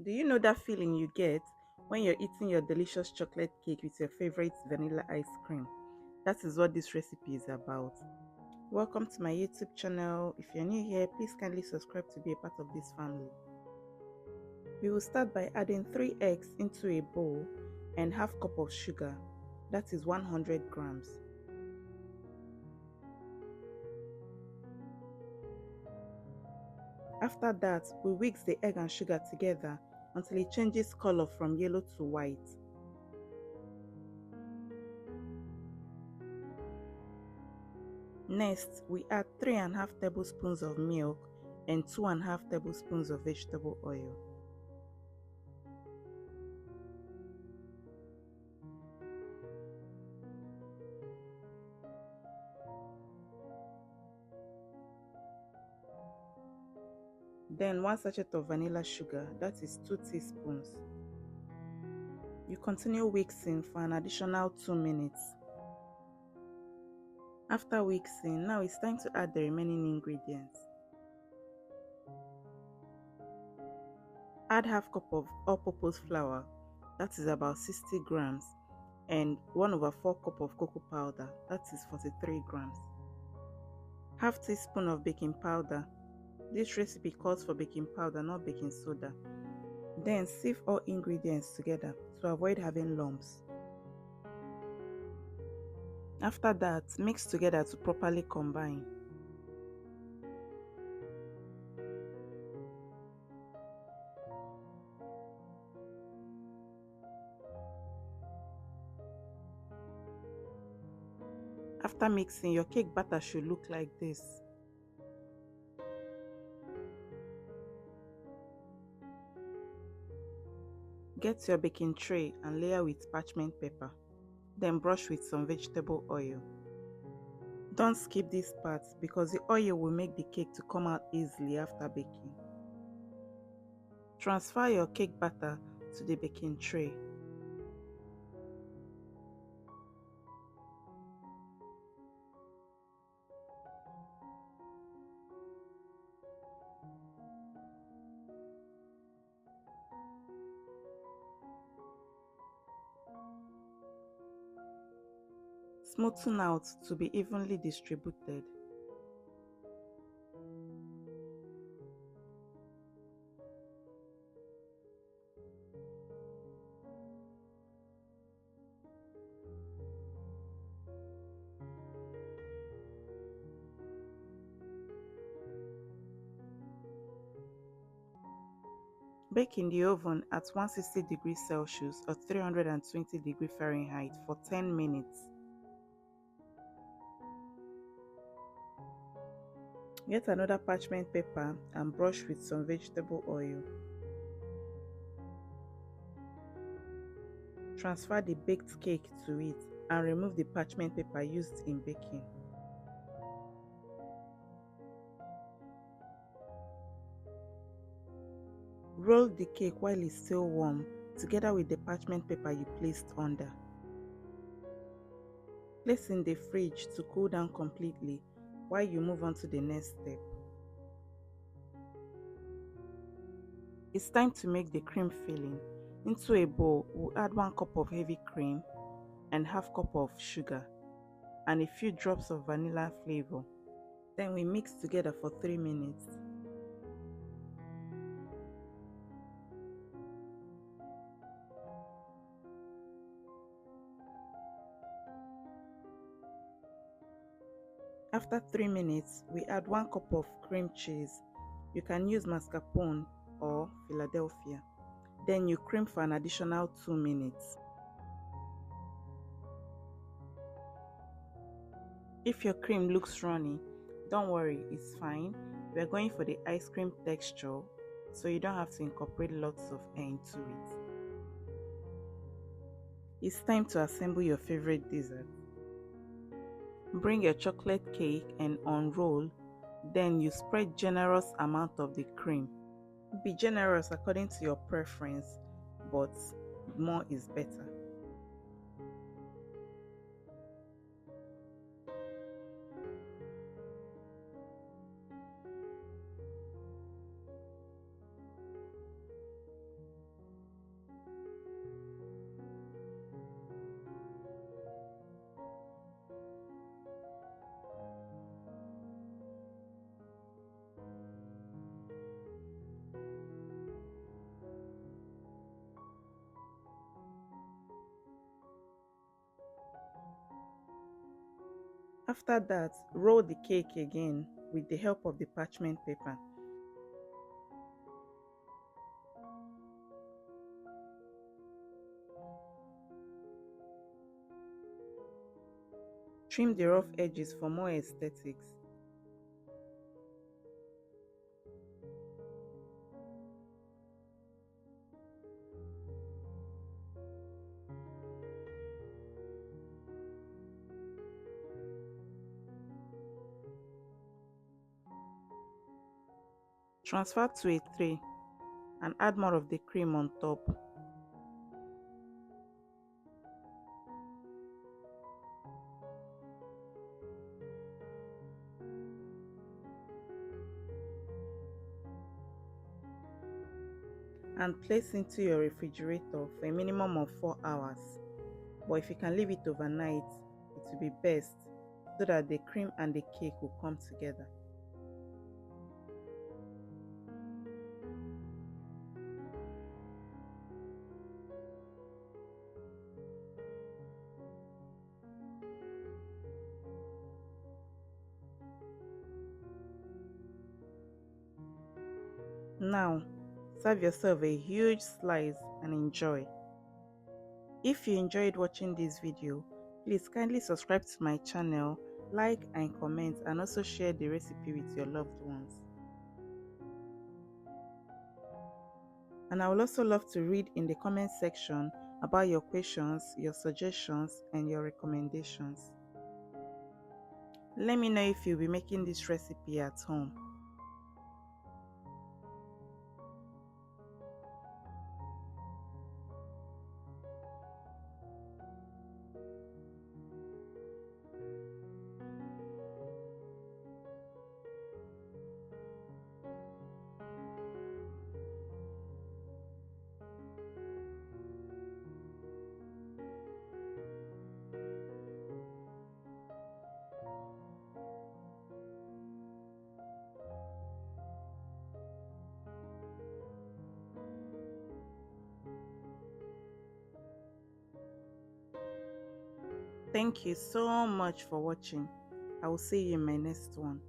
Do you know that feeling you get when you're eating your delicious chocolate cake with your favorite vanilla ice cream? That is what this recipe is about. Welcome to my YouTube channel. If you're new here, please kindly subscribe to be a part of this family. We will start by adding 3 eggs into a bowl and half cup of sugar. That is 100 grams. After that, we whisk the egg and sugar together until it changes color from yellow to white. Next, we add 3.5 tablespoons of milk and 2.5 tablespoons of vegetable oil. Then 1 sachet of vanilla sugar, that is 2 teaspoons. You continue mixing for an additional 2 minutes. After mixing, now it's time to add the remaining ingredients. Add half cup of all-purpose flour, that is about 60 grams, and 1/4 cup of cocoa powder, that is 43 grams. Half teaspoon of baking powder. This recipe calls for baking powder, not baking soda. Then sieve all ingredients together to avoid having lumps. After that, mix together to properly combine. After mixing, your cake batter should look like this. Get your baking tray and layer with parchment paper. Then brush with some vegetable oil. Don't skip this part because the oil will make the cake to come out easily after baking. Transfer your cake batter to the baking tray. Smoothen out to be evenly distributed. Bake in the oven at 160 degrees Celsius or 320 degrees Fahrenheit for 10 minutes. Get another parchment paper and brush with some vegetable oil. Transfer the baked cake to it and remove the parchment paper used in baking. Roll the cake while it's still warm together with the parchment paper you placed under. Place in the fridge to cool down completely while you move on to the next step. It's time to make the cream filling. Into a bowl, we'll add 1 cup of heavy cream and half cup of sugar and a few drops of vanilla flavor. Then we mix together for 3 minutes. After 3 minutes, we add 1 cup of cream cheese. You can use mascarpone or Philadelphia. Then you cream for an additional 2 minutes. If your cream looks runny, don't worry, it's fine. We are going for the ice cream texture, so you don't have to incorporate lots of air into it. It's time to assemble your favorite dessert. Bring your chocolate cake and unroll, then you spread generous amount of the cream. Be generous according to your preference, but more is better. After that, roll the cake again with the help of the parchment paper. Trim the rough edges for more aesthetics. Transfer to a tray and add more of the cream on top. And place into your refrigerator for a minimum of 4 hours. But if you can leave it overnight, it will be best so that the cream and the cake will come together. Now, serve yourself a huge slice and enjoy. If you enjoyed watching this video, please kindly subscribe to my channel, like and comment, and also share the recipe with your loved ones. And I would also love to read in the comment section about your questions, your suggestions, and your recommendations. Let me know if you'll be making this recipe at home. Thank you so much for watching. I will see you in my next one.